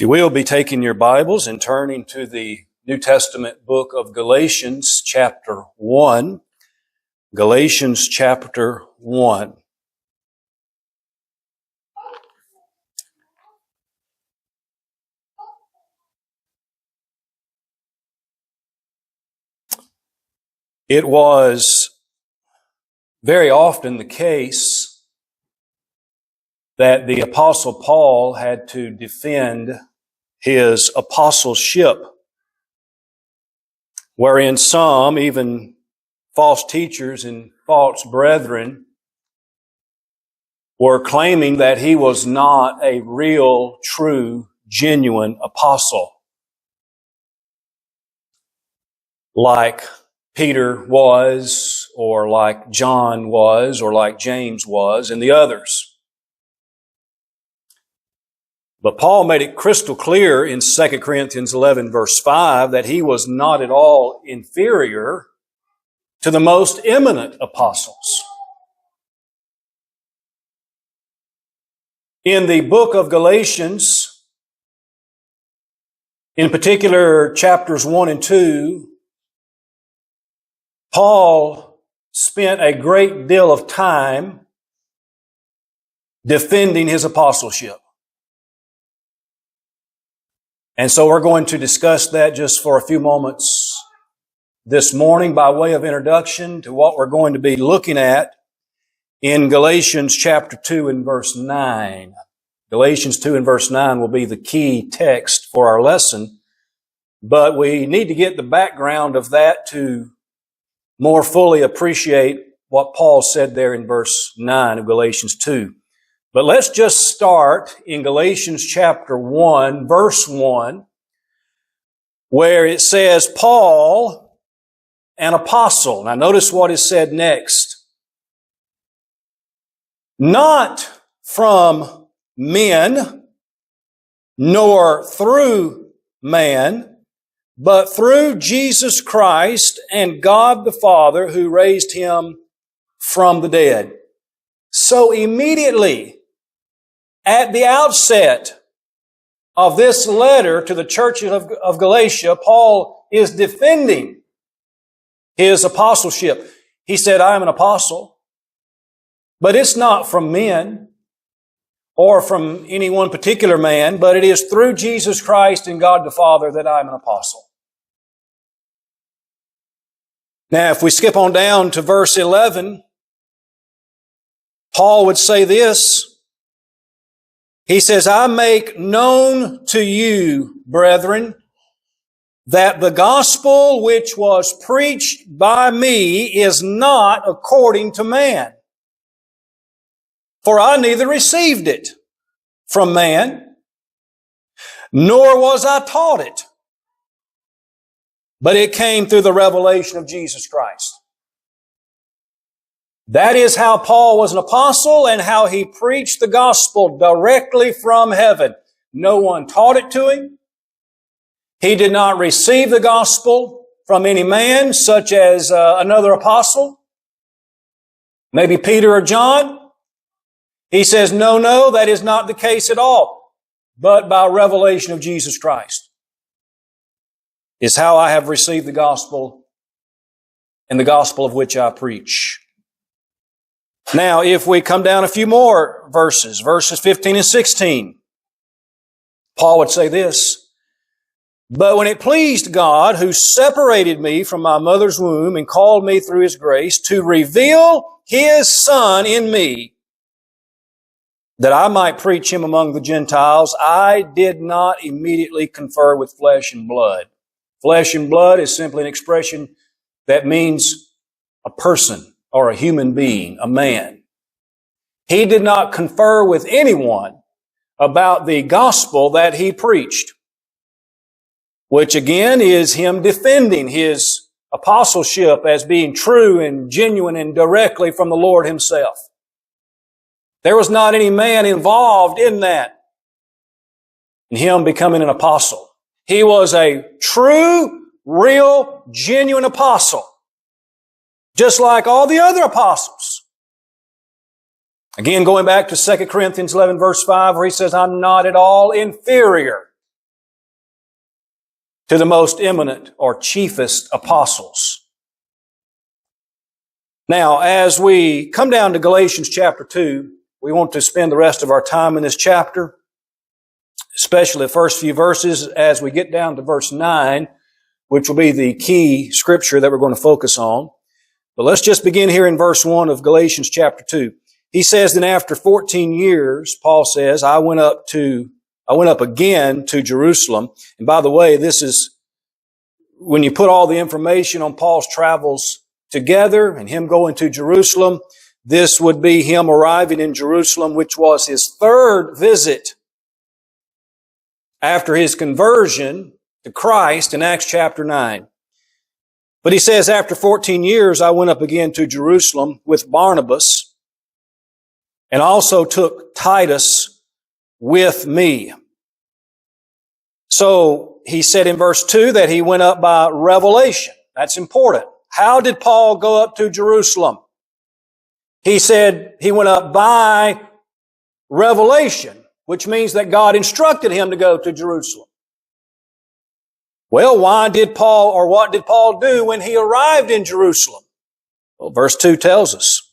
If you will, be taking your Bibles and turning to the New Testament book of Galatians chapter 1. Galatians chapter 1. It was very often the case that the Apostle Paul had to defend his apostleship, wherein some, even false teachers and false brethren, were claiming that he was not a real, true, genuine apostle, like Peter was, or like John was, or like James was, and the others. But Paul made it crystal clear in 2 Corinthians 11 verse 5 that he was not at all inferior to the most eminent apostles. In the book of Galatians, in particular chapters 1 and 2, Paul spent a great deal of time defending his apostleship. And so we're going to discuss that just for a few moments this morning by way of introduction to what we're going to be looking at in Galatians chapter 2 and verse 9. Galatians 2 and verse 9 will be the key text for our lesson, but we need to get the background of that to more fully appreciate what Paul said there in verse 9 of Galatians 2. But let's just start in Galatians chapter 1, verse 1, where it says, Paul, an apostle. Now notice what is said next. Not from men, nor through man, but through Jesus Christ and God the Father who raised him from the dead. So immediately, at the outset of this letter to the church of Galatia, Paul is defending his apostleship. He said, I am an apostle, but it's not from men or from any one particular man, but it is through Jesus Christ and God the Father that I am an apostle. Now, if we skip on down to verse 11, Paul would say this. He says, I make known to you, brethren, that the gospel which was preached by me is not according to man. For I neither received it from man, nor was I taught it, but it came through the revelation of Jesus Christ. That is how Paul was an apostle and how he preached the gospel directly from heaven. No one taught it to him. He did not receive the gospel from any man, such as another apostle, maybe Peter or John. He says, no, that is not the case at all, but by revelation of Jesus Christ is how I have received the gospel and the gospel of which I preach. Now, if we come down a few more verses 15 and 16, Paul would say this, but when it pleased God, who separated me from my mother's womb and called me through His grace to reveal His Son in me, that I might preach Him among the Gentiles, I did not immediately confer with flesh and blood. Flesh and blood is simply an expression that means a person or a human being, a man. He did not confer with anyone about the gospel that he preached, which again is him defending his apostleship as being true and genuine and directly from the Lord Himself. There was not any man involved in that, in him becoming an apostle. He was a true, real, genuine apostle, just like all the other apostles. Again, going back to 2 Corinthians 11 verse 5, where he says, I'm not at all inferior to the most eminent or chiefest apostles. Now, as we come down to Galatians chapter 2, we want to spend the rest of our time in this chapter, especially the first few verses as we get down to verse 9, which will be the key scripture that we're going to focus on. But let's just begin here in verse 1 of Galatians chapter 2. He says, then after 14 years, Paul says, I went up again to Jerusalem. And by the way, this is when you put all the information on Paul's travels together and him going to Jerusalem, this would be him arriving in Jerusalem, which was his third visit after his conversion to Christ in Acts chapter 9. But he says, after 14 years, I went up again to Jerusalem with Barnabas, and also took Titus with me. So he said in verse 2 that he went up by revelation. That's important. How did Paul go up to Jerusalem? He said he went up by revelation, which means that God instructed him to go to Jerusalem. Well, what did Paul do when he arrived in Jerusalem? Well, verse 2 tells us.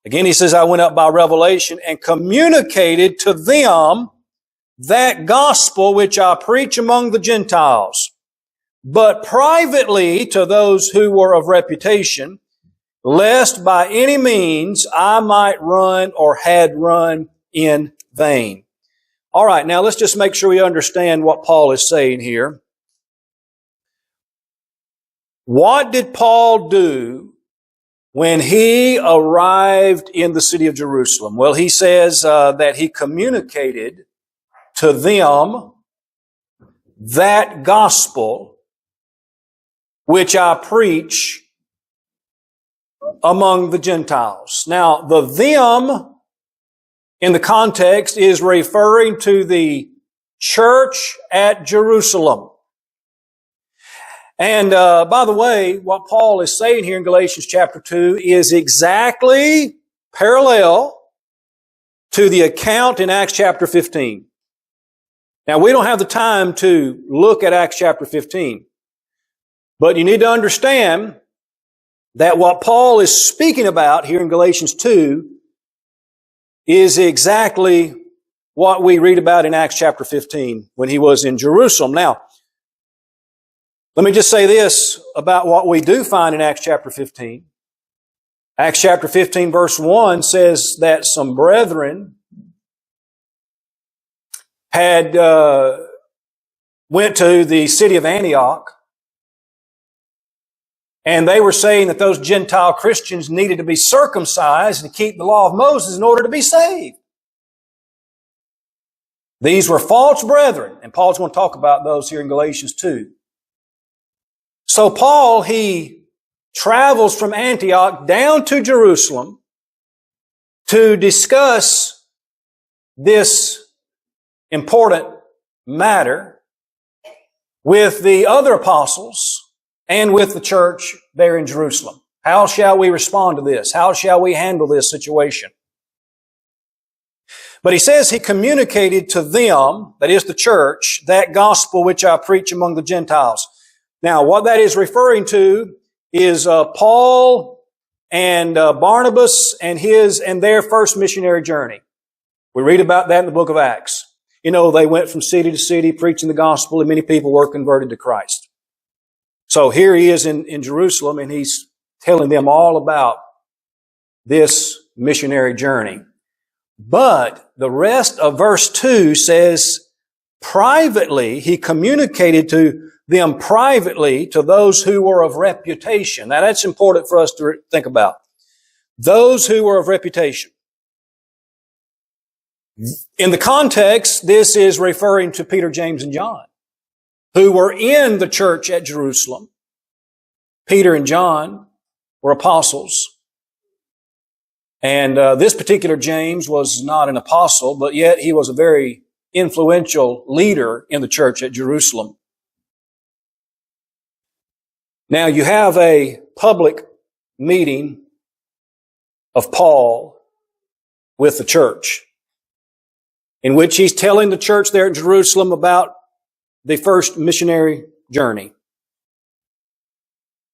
Again, he says, I went up by revelation and communicated to them that gospel which I preach among the Gentiles, but privately to those who were of reputation, lest by any means I might run or had run in vain. All right, now let's just make sure we understand what Paul is saying here. What did Paul do when he arrived in the city of Jerusalem? Well, he says that he communicated to them that gospel which I preach among the Gentiles. Now, the them in the context is referring to the church at Jerusalem. And by the way, what Paul is saying here in Galatians chapter 2 is exactly parallel to the account in Acts chapter 15. Now, we don't have the time to look at Acts chapter 15, but you need to understand that what Paul is speaking about here in Galatians 2 is exactly what we read about in Acts chapter 15 when he was in Jerusalem. Now, let me just say this about what we do find in Acts chapter 15. Acts chapter 15 verse 1 says that some brethren had went to the city of Antioch, and they were saying that those Gentile Christians needed to be circumcised and keep the law of Moses in order to be saved. These were false brethren, and Paul's going to talk about those here in Galatians 2. So Paul, he travels from Antioch down to Jerusalem to discuss this important matter with the other apostles and with the church there in Jerusalem. How shall we respond to this? How shall we handle this situation? But he says he communicated to them, that is the church, that gospel which I preach among the Gentiles. Now, what that is referring to is Paul and Barnabas and their first missionary journey. We read about that in the book of Acts. You know, they went from city to city preaching the gospel, and many people were converted to Christ. So here he is in Jerusalem, and he's telling them all about this missionary journey. But the rest of verse 2 says, privately, he communicated to them privately to those who were of reputation. Now that's important for us to think about. Those who were of reputation. In the context, this is referring to Peter, James, and John, who were in the church at Jerusalem. Peter and John were apostles. And this particular James was not an apostle, but yet he was a very influential leader in the church at Jerusalem. Now you have a public meeting of Paul with the church, in which he's telling the church there in Jerusalem about the first missionary journey.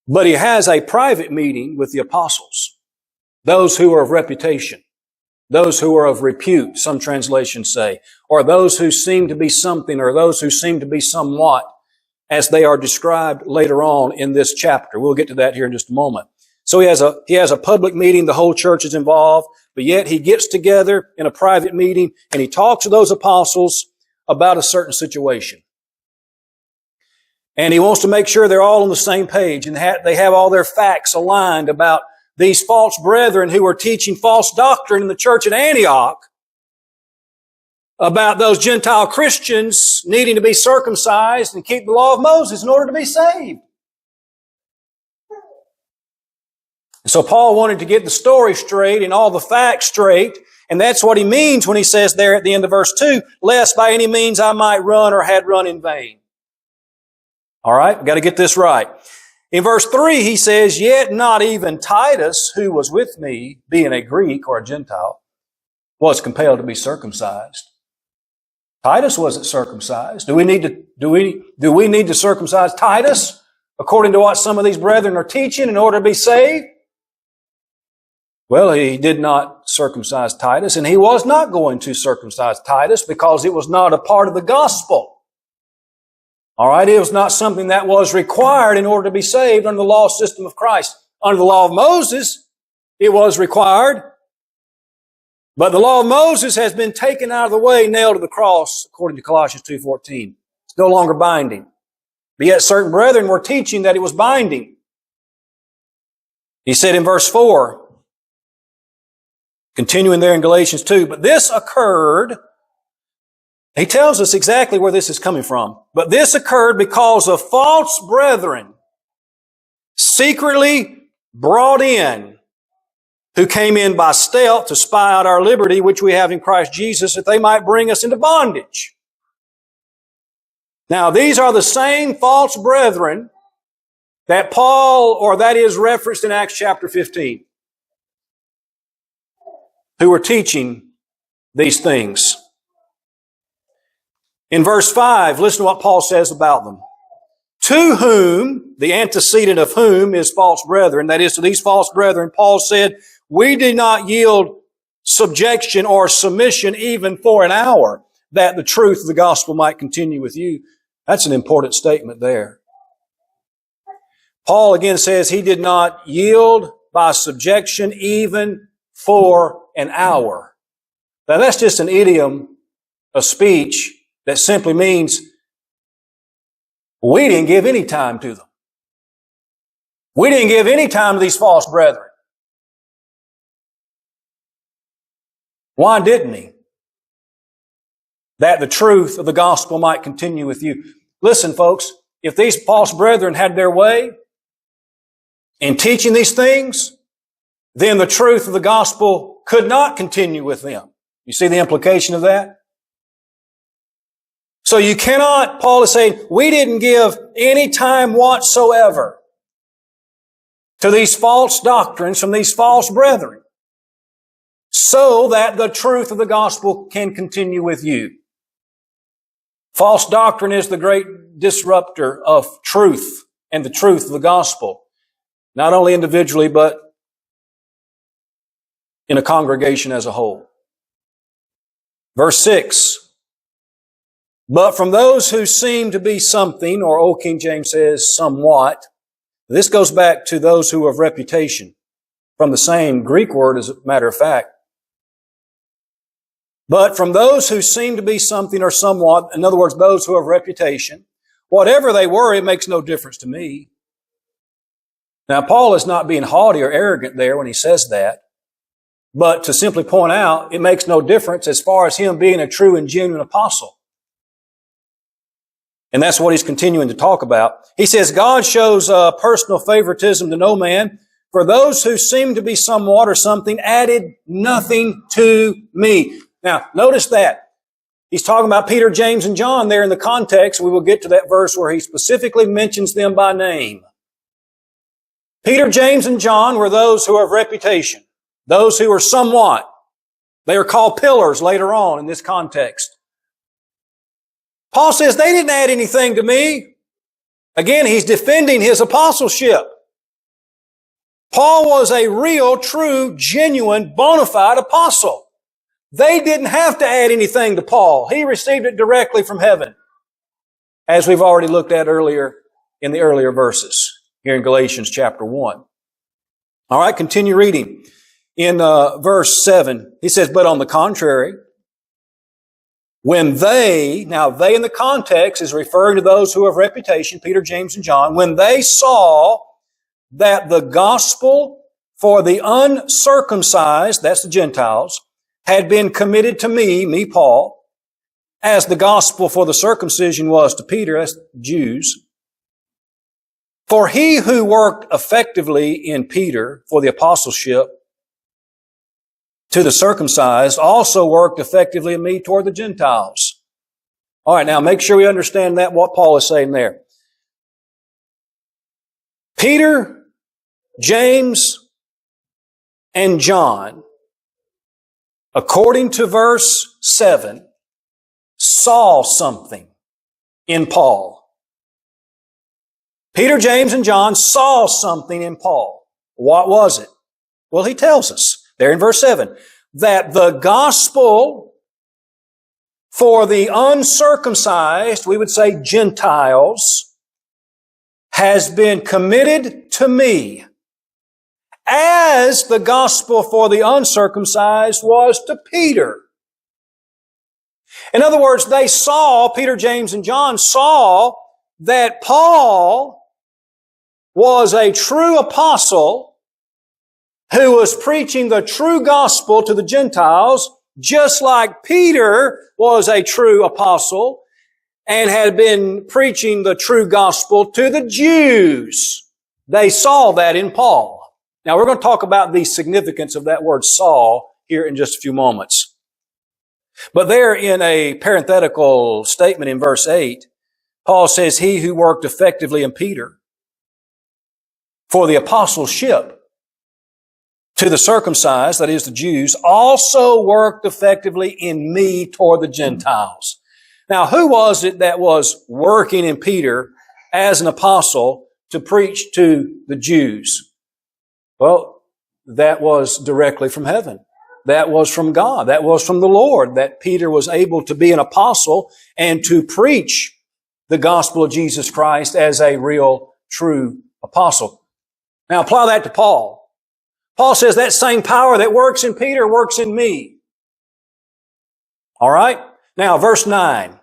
But he has a private meeting with the apostles, those who are of reputation, those who are of repute, some translations say, or those who seem to be something, or those who seem to be somewhat, as they are described later on in this chapter. We'll get to that here in just a moment. So he has a public meeting, the whole church is involved, but yet he gets together in a private meeting and he talks to those apostles about a certain situation. And he wants to make sure they're all on the same page and they have all their facts aligned about these false brethren who are teaching false doctrine in the church at Antioch about those Gentile Christians needing to be circumcised and keep the law of Moses in order to be saved. So Paul wanted to get the story straight and all the facts straight, and that's what he means when he says there at the end of verse 2, lest by any means I might run or had run in vain. All right, we've got to get this right. In verse 3, he says, yet not even Titus, who was with me, being a Greek or a Gentile, was compelled to be circumcised. Titus wasn't circumcised. Do we need to circumcise Titus according to what some of these brethren are teaching in order to be saved? Well, he did not circumcise Titus, and he was not going to circumcise Titus because it was not a part of the gospel. All right, it was not something that was required in order to be saved under the law system of Christ. Under the law of Moses, it was required. But the law of Moses has been taken out of the way, nailed to the cross, according to Colossians 2:14. It's no longer binding. But yet certain brethren were teaching that it was binding. He said in verse 4, continuing there in Galatians 2, but this occurred, he tells us exactly where this is coming from. But this occurred because of false brethren secretly brought in, who came in by stealth to spy out our liberty, which we have in Christ Jesus, that they might bring us into bondage. Now, these are the same false brethren that Paul, or that is referenced in Acts chapter 15, who were teaching these things. In verse 5, listen to what Paul says about them. To whom, the antecedent of whom is false brethren, that is to these false brethren, Paul said, we did not yield subjection or submission even for an hour, that the truth of the gospel might continue with you. That's an important statement there. Paul again says he did not yield by subjection even for an hour. Now that's just an idiom of speech that simply means we didn't give any time to them. We didn't give any time to these false brethren. Why didn't he? That the truth of the gospel might continue with you. Listen, folks, if these false brethren had their way in teaching these things, then the truth of the gospel could not continue with them. You see the implication of that? So you cannot, Paul is saying, we didn't give any time whatsoever to these false doctrines from these false brethren, so that the truth of the gospel can continue with you. False doctrine is the great disruptor of truth and the truth of the gospel, not only individually, but in a congregation as a whole. Verse 6, but from those who seem to be something, or Old King James says somewhat, this goes back to those who have reputation, from the same Greek word as a matter of fact. But from those who seem to be something or somewhat, in other words, those who have reputation, whatever they were, it makes no difference to me. Now, Paul is not being haughty or arrogant there when he says that, but to simply point out, it makes no difference as far as him being a true and genuine apostle. And that's what he's continuing to talk about. He says, God shows personal favoritism to no man. For those who seem to be somewhat or something added nothing to me. Now, notice that. He's talking about Peter, James, and John there in the context. We will get to that verse where he specifically mentions them by name. Peter, James, and John were those who have reputation. Those who are somewhat. They are called pillars later on in this context. Paul says they didn't add anything to me. Again, he's defending his apostleship. Paul was a real, true, genuine, bona fide apostle. They didn't have to add anything to Paul. He received it directly from heaven, as we've already looked at earlier in the earlier verses here in Galatians chapter 1. All right, continue reading. In verse 7, he says, but on the contrary, when they, now they in the context is referring to those who have reputation, Peter, James, and John, when they saw that the gospel for the uncircumcised, that's the Gentiles, had been committed to me, Paul, as the gospel for the circumcision was to Peter, that's Jews. For he who worked effectively in Peter for the apostleship to the circumcised also worked effectively in me toward the Gentiles. All right, now make sure we understand that, what Paul is saying there. Peter, James, and John, according to verse 7, saw something in Paul. Peter, James, and John saw something in Paul. What was it? Well, he tells us there in verse 7 that the gospel for the uncircumcised, we would say Gentiles, has been committed to me as the gospel for the uncircumcised was to Peter. In other words, they saw, Peter, James, and John saw that Paul was a true apostle who was preaching the true gospel to the Gentiles, just like Peter was a true apostle and had been preaching the true gospel to the Jews. They saw that in Paul. Now we're going to talk about the significance of that word saw here in just a few moments. But there in a parenthetical statement in verse 8, Paul says, he who worked effectively in Peter for the apostleship to the circumcised, that is the Jews, also worked effectively in me toward the Gentiles. Now, who was it that was working in Peter as an apostle to preach to the Jews? Well, that was directly from heaven. That was from God. That was from the Lord, that Peter was able to be an apostle and to preach the gospel of Jesus Christ as a real, true apostle. Now apply that to Paul. Paul says that same power that works in Peter works in me. All right? Now verse 9.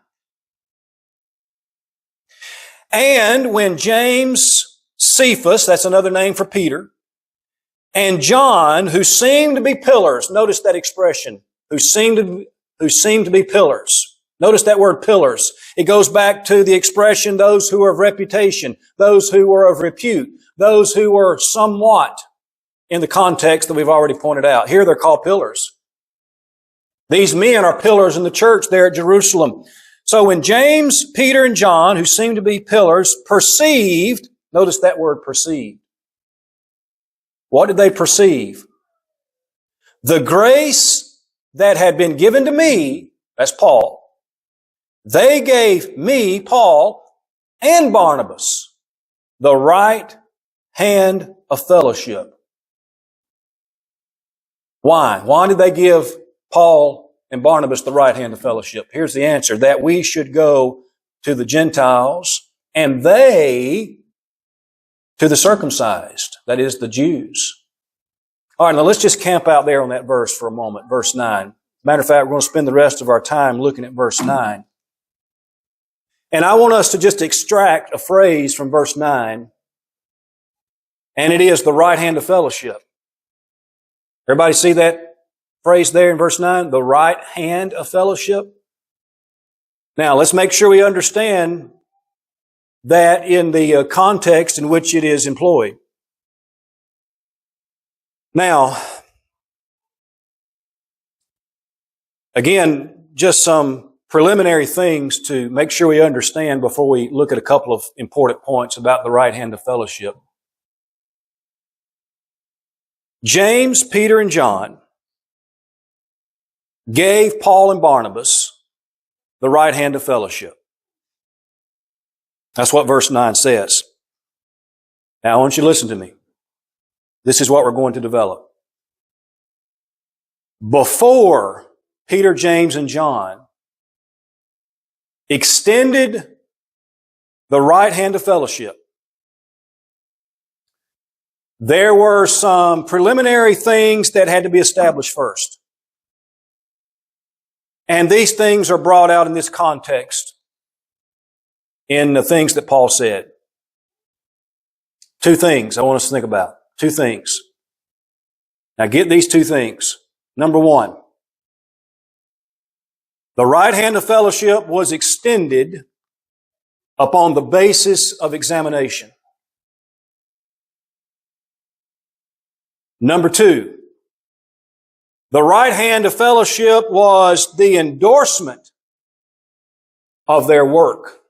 And when James, Cephas, that's another name for Peter, and John, who seemed to be pillars, notice that expression, who seemed to be pillars. Notice that word pillars. It goes back to the expression, those who are of reputation, those who were of repute, those who were somewhat in the context that we've already pointed out. Here they're called pillars. These men are pillars in the church there at Jerusalem. So when James, Peter, and John, who seemed to be pillars, perceived, notice that word perceived. What did they perceive? The grace that had been given to me, that's Paul, they gave me, Paul, and Barnabas, the right hand of fellowship. Why? Why did they give Paul and Barnabas the right hand of fellowship? Here's the answer, that we should go to the Gentiles and they to the circumcised, that is the Jews. All right, now let's just camp out there on that verse for a moment, verse 9. Matter of fact, we're going to spend the rest of our time looking at verse 9. And I want us to just extract a phrase from verse 9, and it is the right hand of fellowship. Everybody see that phrase there in verse 9? The right hand of fellowship. Now, let's make sure we understand that in the context in which it is employed. Now, again, just some preliminary things to make sure we understand before we look at a couple of important points about the right hand of fellowship. James, Peter, and John gave Paul and Barnabas the right hand of fellowship. That's what verse 9 says. Now, I want you to listen to me. This is what we're going to develop. Before Peter, James, and John extended the right hand of fellowship, there were some preliminary things that had to be established first. And these things are brought out in this context in the things that Paul said. Two things I want us to think about. Two things. Now get these two things. Number one, the right hand of fellowship was extended upon the basis of examination. Number two, the right hand of fellowship was the endorsement of their work.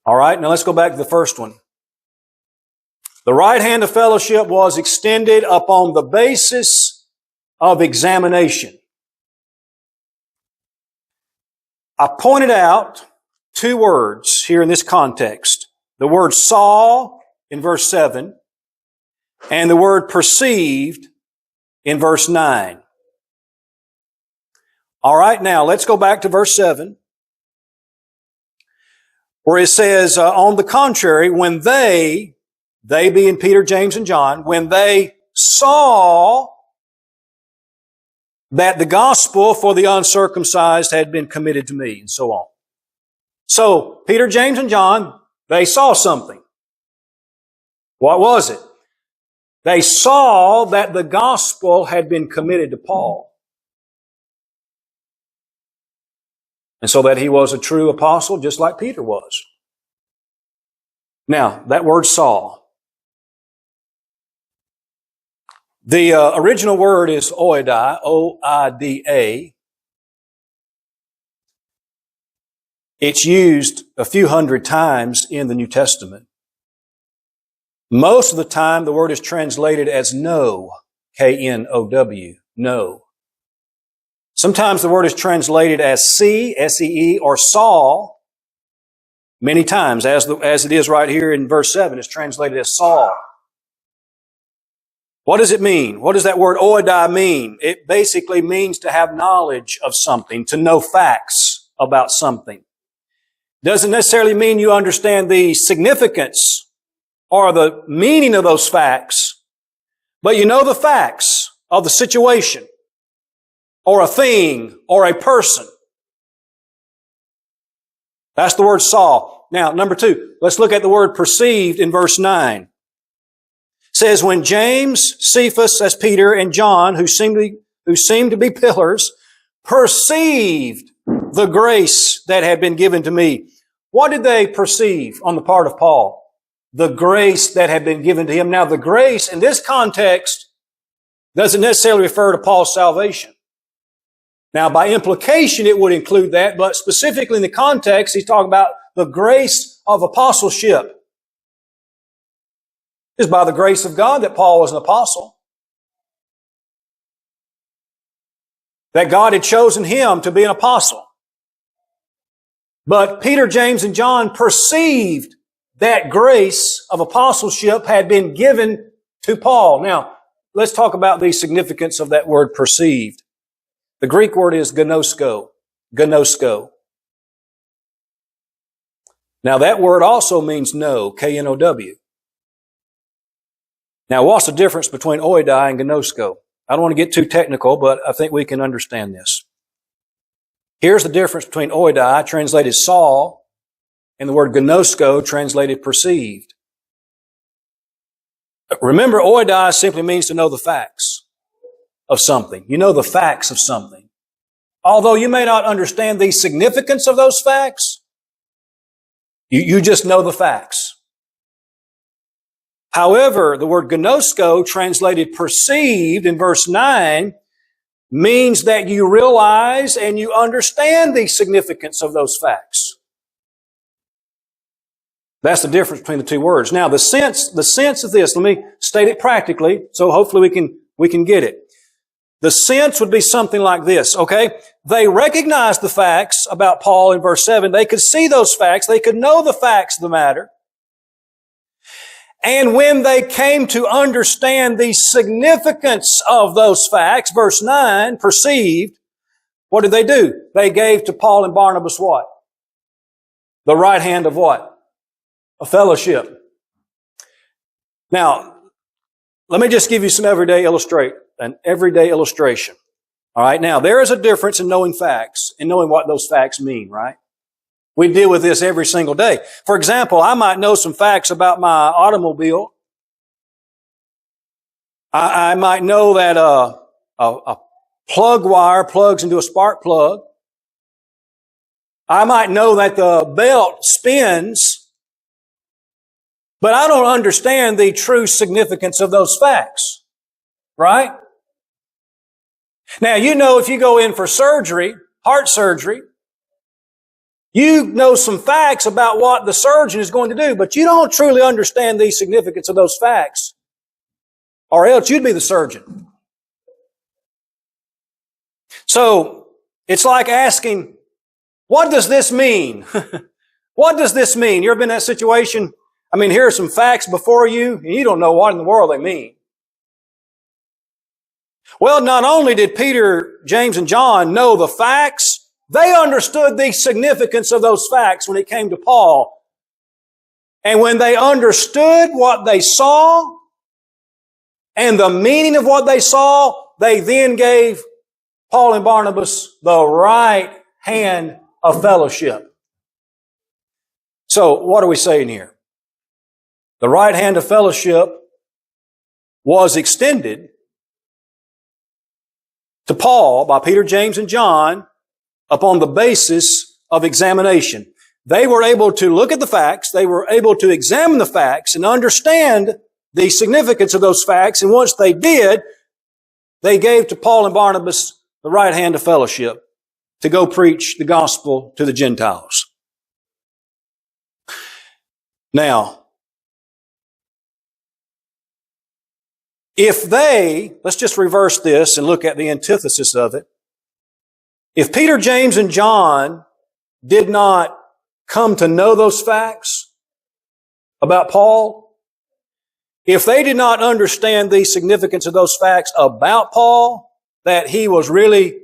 All right, now let's go back to the first one. The right hand of fellowship was extended upon the basis of examination. I pointed out two words here in this context. The word saw in verse 7 and the word perceived in verse 9. All right, now let's go back to verse 7 where it says, on the contrary, when they being Peter, James, and John, when they saw that the gospel for the uncircumcised had been committed to me, and so on. So, Peter, James, and John, they saw something. What was it? They saw that the gospel had been committed to Paul. And so that he was a true apostle, just like Peter was. Now, that word saw. The original word is oida, O-I-D-A. It's used a few hundred times in the New Testament. Most of the time, the word is translated as know, K-N-O-W, know. Sometimes the word is translated as see, S-E-E, or saw. Many times, as it is right here in verse 7, it's translated as saw. What does it mean? What does that word oida mean? It basically means to have knowledge of something, to know facts about something. Doesn't necessarily mean you understand the significance or the meaning of those facts, but you know the facts of the situation or a thing or a person. That's the word saw. Now, number two, let's look at the word perceived in verse 9. It says, when James, Cephas, as Peter, and John, who seemed to be pillars, perceived the grace that had been given to me. What did they perceive on the part of Paul? The grace that had been given to him. Now, the grace in this context doesn't necessarily refer to Paul's salvation. Now, by implication, it would include that, but specifically in the context, he's talking about the grace of apostleship. It's by the grace of God that Paul was an apostle. That God had chosen him to be an apostle. But Peter, James, and John perceived that grace of apostleship had been given to Paul. Now, let's talk about the significance of that word perceived. The Greek word is gnosko. Gnosko. Now, that word also means know, K-N-O-W. Now, what's the difference between oidai and gnosko? I don't want to get too technical, but I think we can understand this. Here's the difference between oidai, translated saw, and the word gnosko, translated perceived. Remember, oidai simply means to know the facts of something. You know the facts of something. Although you may not understand the significance of those facts, you just know the facts. However, the word gnosko, translated perceived in verse 9, means that you realize and you understand the significance of those facts. That's the difference between the two words. Now, the sense of this, let me state it practically, so hopefully we can get it. The sense would be something like this, okay? They recognized the facts about Paul in verse 7. They could see those facts. They could know the facts of the matter. And when they came to understand the significance of those facts, verse 9, perceived, what did they do? They gave to Paul and Barnabas what? The right hand of what? A fellowship. Now, let me just give you an everyday illustration. All right. Now, there is a difference in knowing facts and knowing what those facts mean, right? We deal with this every single day. For example, I might know some facts about my automobile. I might know that a plug wire plugs into a spark plug. I might know that the belt spins, but I don't understand the true significance of those facts, right? Now, you know, if you go in for surgery, heart surgery, you know some facts about what the surgeon is going to do, but you don't truly understand the significance of those facts, or else you'd be the surgeon. So, it's like asking, what does this mean? What does this mean? You ever been in that situation? I mean, here are some facts before you, and you don't know what in the world they mean. Well, not only did Peter, James, and John know the facts, they understood the significance of those facts when it came to Paul. And when they understood what they saw and the meaning of what they saw, they then gave Paul and Barnabas the right hand of fellowship. So, what are we saying here? The right hand of fellowship was extended to Paul by Peter, James, and John upon the basis of examination. They were able to look at the facts, they were able to examine the facts and understand the significance of those facts, and once they did, they gave to Paul and Barnabas the right hand of fellowship to go preach the gospel to the Gentiles. Now, let's just reverse this and look at the antithesis of it. If Peter, James, and John did not come to know those facts about Paul, if they did not understand the significance of those facts about Paul, that he was really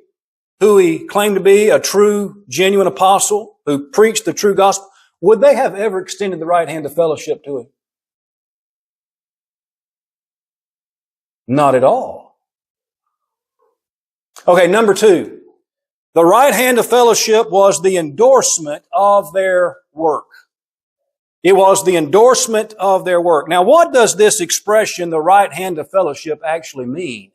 who he claimed to be, a true, genuine apostle who preached the true gospel, would they have ever extended the right hand of fellowship to him? Not at all. Okay, number 2. The right hand of fellowship was the endorsement of their work. It was the endorsement of their work. Now, what does this expression, the right hand of fellowship, actually mean?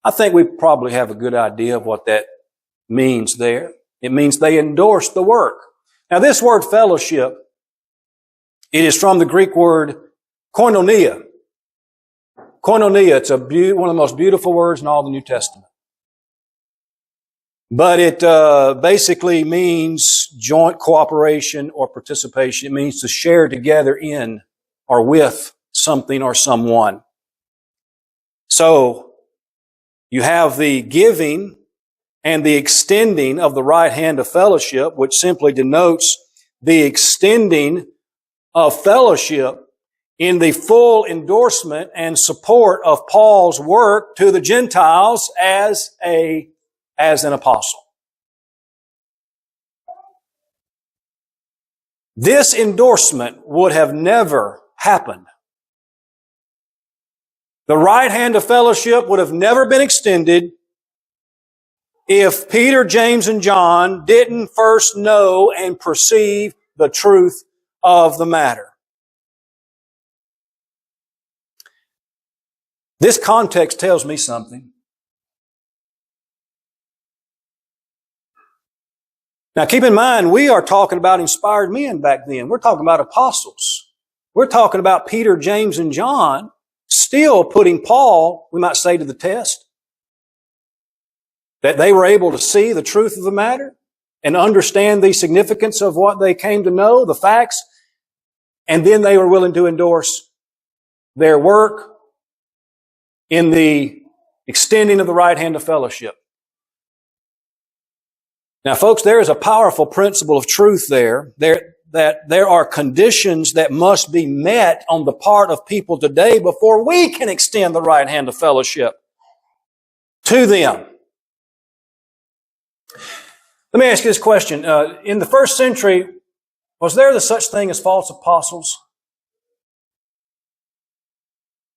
I think we probably have a good idea of what that means there. It means they endorsed the work. Now, this word fellowship, it is from the Greek word koinonia. Koinonia, it's one of the most beautiful words in all the New Testament. But it basically means joint cooperation or participation. It means to share together in or with something or someone. So, you have the giving and the extending of the right hand of fellowship, which simply denotes the extending of fellowship in the full endorsement and support of Paul's work to the Gentiles as an apostle. This endorsement would have never happened. The right hand of fellowship would have never been extended if Peter, James, and John didn't first know and perceive the truth of the matter. This context tells me something. Now keep in mind, we are talking about inspired men back then. We're talking about apostles. We're talking about Peter, James, and John still putting Paul, we might say, to the test. That they were able to see the truth of the matter and understand the significance of what they came to know, the facts, and then they were willing to endorse their work in the Extending of the right hand of fellowship. Now, folks, there is a powerful principle of truth there, that there are conditions that must be met on the part of people today before we can extend the right hand of fellowship to them. Let me ask you this question. In the first century, was there the such thing as false apostles?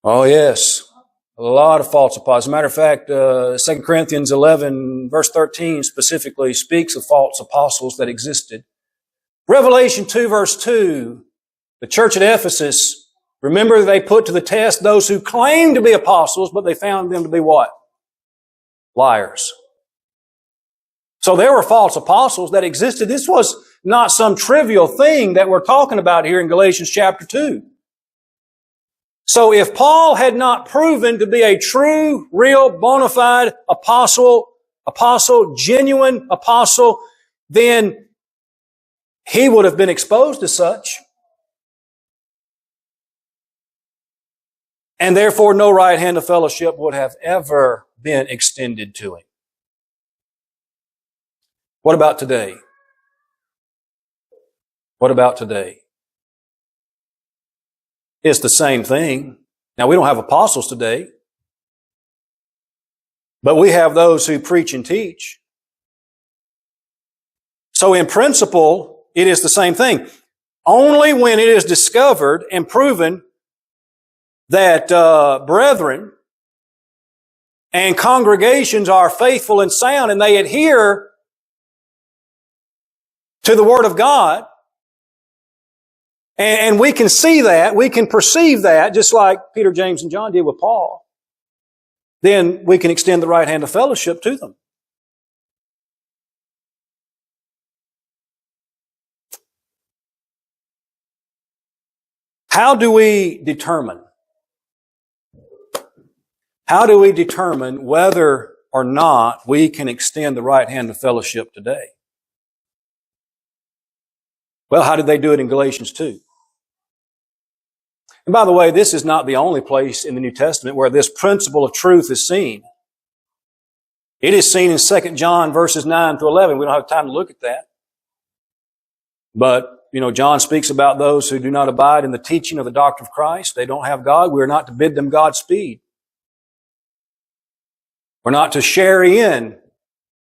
Oh, yes. A lot of false apostles. As a matter of fact, 2 Corinthians 11, verse 13 specifically speaks of false apostles that existed. Revelation 2, verse 2, the church at Ephesus, remember they put to the test those who claimed to be apostles, but they found them to be what? Liars. So there were false apostles that existed. This was not some trivial thing that we're talking about here in Galatians chapter 2. So if Paul had not proven to be a true, real, bona fide apostle, genuine apostle, then he would have been exposed as such. And therefore no right hand of fellowship would have ever been extended to him. What about today? What about today? It's the same thing. Now, we don't have apostles today, but we have those who preach and teach. So in principle, it is the same thing. Only when it is discovered and proven that brethren and congregations are faithful and sound and they adhere to the Word of God, and we can see that, we can perceive that, just like Peter, James, and John did with Paul, then we can extend the right hand of fellowship to them. How do we determine? How do we determine whether or not we can extend the right hand of fellowship today? Well, how did they do it in Galatians 2? And by the way, this is not the only place in the New Testament where this principle of truth is seen. It is seen in 2 John verses 9 to 11. We don't have time to look at that. But, John speaks about those who do not abide in the teaching of the doctrine of Christ. They don't have God. We are not to bid them Godspeed. We're not to share in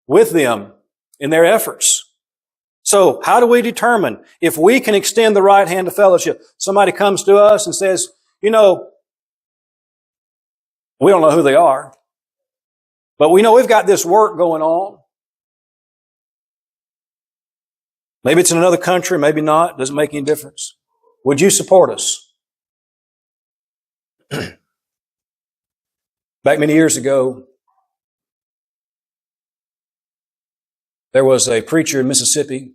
with them in their efforts. So, how do we determine if we can extend the right hand of fellowship? Somebody comes to us and says, we don't know who they are, but we know we've got this work going on. Maybe it's in another country, maybe not. Doesn't make any difference. Would you support us? Back many years ago, there was a preacher in Mississippi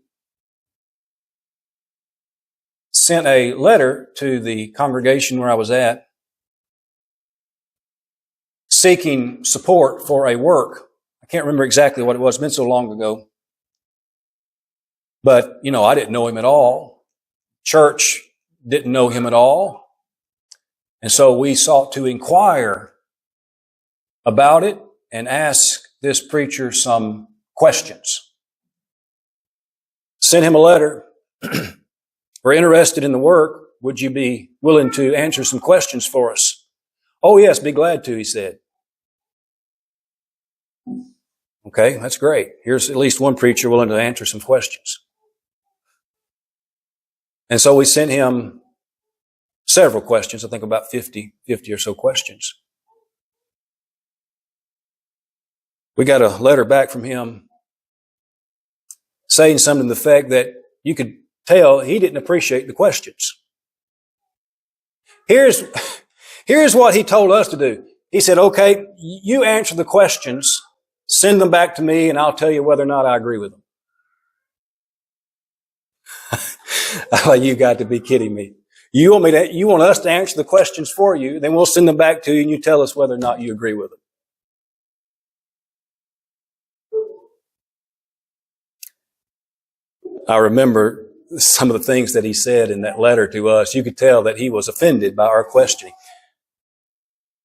sent a letter to the congregation where I was at seeking support for a work. I can't remember exactly what it was. It's been so long ago. But, I didn't know him at all. Church didn't know him at all. And so we sought to inquire about it and ask this preacher some questions. Sent him a letter. We're interested in the work. Would you be willing to answer some questions for us? Oh, yes, be glad to, he said. Okay, that's great. Here's at least one preacher willing to answer some questions. And so we sent him several questions, I think about 50 or so questions. We got a letter back from him saying something to the effect that you could tell he didn't appreciate the questions. Here's what he told us to do. He said, okay, you answer the questions, send them back to me, and I'll tell you whether or not I agree with them. Oh, you got to be kidding me. You want us to answer the questions for you, then we'll send them back to you and you tell us whether or not you agree with them. I remember some of the things that he said in that letter to us. You could tell that he was offended by our questioning.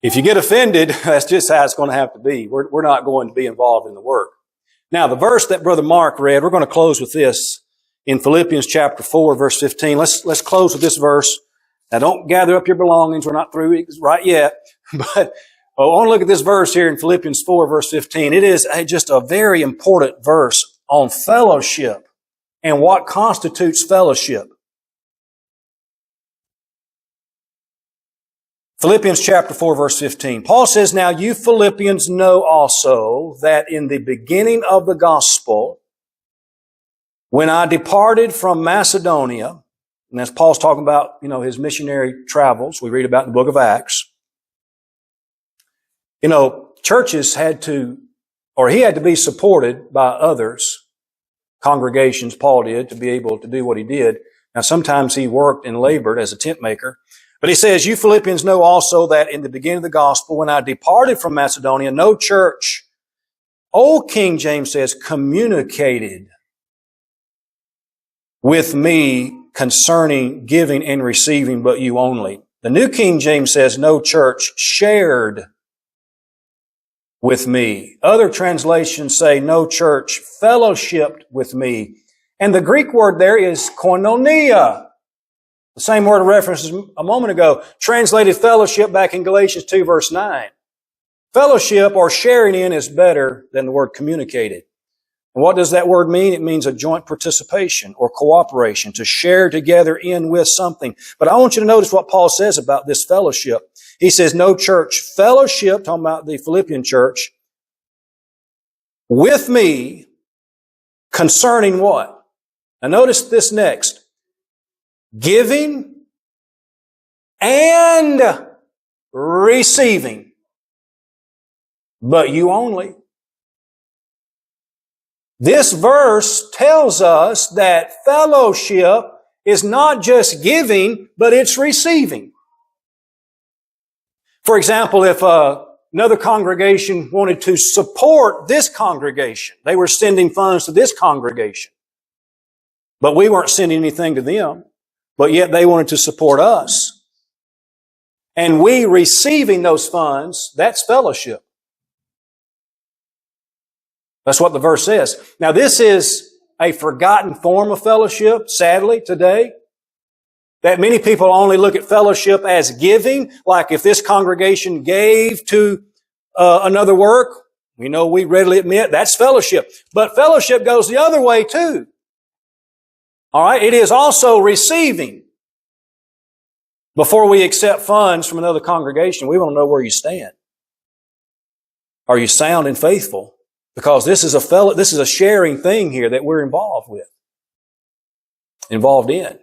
If you get offended, that's just how it's going to have to be. We're not going to be involved in the work. Now, the verse that Brother Mark read, we're going to close with this in Philippians chapter 4, verse 15. Let's close with this verse. Now, don't gather up your belongings. We're not through right yet. But I want to look at this verse here in Philippians 4, verse 15. It is just a very important verse on fellowship and what constitutes fellowship. Philippians chapter 4, verse 15. Paul says, "Now you Philippians know also that in the beginning of the gospel, when I departed from Macedonia," and that's Paul's talking about, his missionary travels. We read about in the book of Acts. Churches he had to be supported by others, congregations, Paul did, to be able to do what he did. Now, sometimes he worked and labored as a tent maker. But he says, "You Philippians know also that in the beginning of the gospel, when I departed from Macedonia, no church," Old King James says, "communicated with me concerning giving and receiving, but you only." The New King James says, "No church shared with me." Other translations say, "No church fellowshipped with me." And the Greek word there is koinonia. The same word of reference a moment ago, translated fellowship back in Galatians 2, verse 9. Fellowship or sharing in is better than the word communicated. And what does that word mean? It means a joint participation or cooperation, to share together in with something. But I want you to notice what Paul says about this fellowship. He says, "No church fellowship," talking about the Philippian church, "with me concerning" what? Now notice this next. "Giving and receiving, but you only." This verse tells us that fellowship is not just giving, but it's receiving. For example, if another congregation wanted to support this congregation, they were sending funds to this congregation, but we weren't sending anything to them, but yet they wanted to support us. And we receiving those funds, that's fellowship. That's what the verse says. Now, this is a forgotten form of fellowship, sadly, today. That many people only look at fellowship as giving, like if this congregation gave to another work, we readily admit that's fellowship. But fellowship goes the other way too. All right, it is also receiving. Before we accept funds from another congregation, we want to know where you stand. Are you sound and faithful? Because this is a sharing thing here that we're involved in.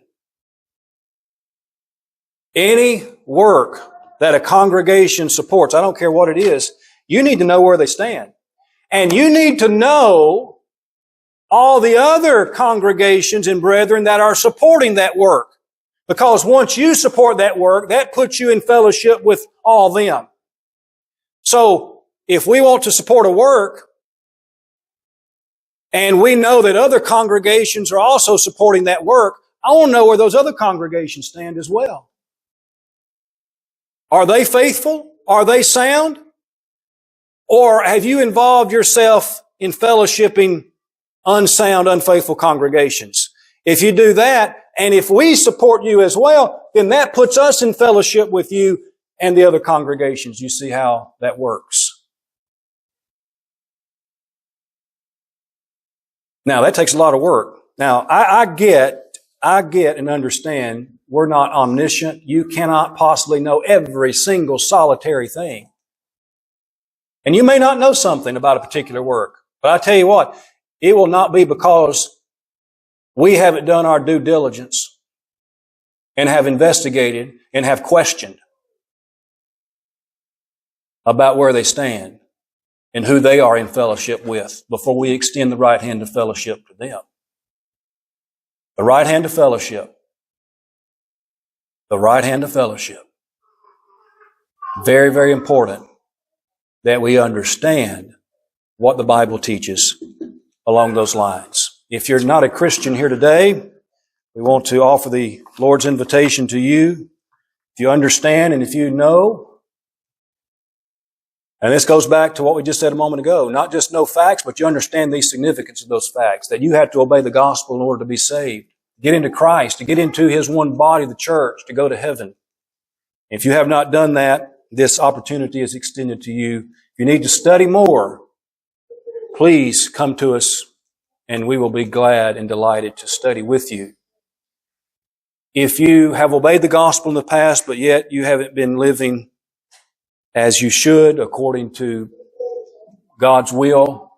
Any work that a congregation supports, I don't care what it is, you need to know where they stand. And you need to know all the other congregations and brethren that are supporting that work. Because once you support that work, that puts you in fellowship with all them. So, if we want to support a work, and we know that other congregations are also supporting that work, I want to know where those other congregations stand as well. Are they faithful? Are they sound? Or have you involved yourself in fellowshipping unsound, unfaithful congregations? If you do that, and if we support you as well, then that puts us in fellowship with you and the other congregations. You see how that works. Now, that takes a lot of work. Now, I get and understand we're not omniscient. You cannot possibly know every single solitary thing. And you may not know something about a particular work. But I tell you what, it will not be because we haven't done our due diligence and have investigated and have questioned about where they stand and who they are in fellowship with before we extend the right hand of fellowship to them. The right hand of fellowship. The right hand of fellowship. Very, very important that we understand what the Bible teaches along those lines. If you're not a Christian here today, we want to offer the Lord's invitation to you. If you understand and if you know And this goes back to what we just said a moment ago. Not just know facts, but you understand the significance of those facts. That you have to obey the gospel in order to be saved. Get into Christ, to get into His one body, the church, to go to heaven. If you have not done that, this opportunity is extended to you. If you need to study more, please come to us and we will be glad and delighted to study with you. If you have obeyed the gospel in the past, but yet you haven't been living as you should, according to God's will,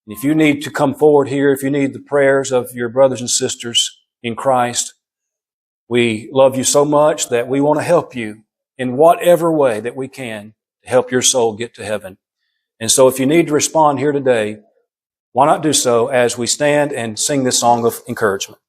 and if you need to come forward here, if you need the prayers of your brothers and sisters in Christ, we love you so much that we want to help you in whatever way that we can to help your soul get to heaven. And so if you need to respond here today, why not do so as we stand and sing this song of encouragement?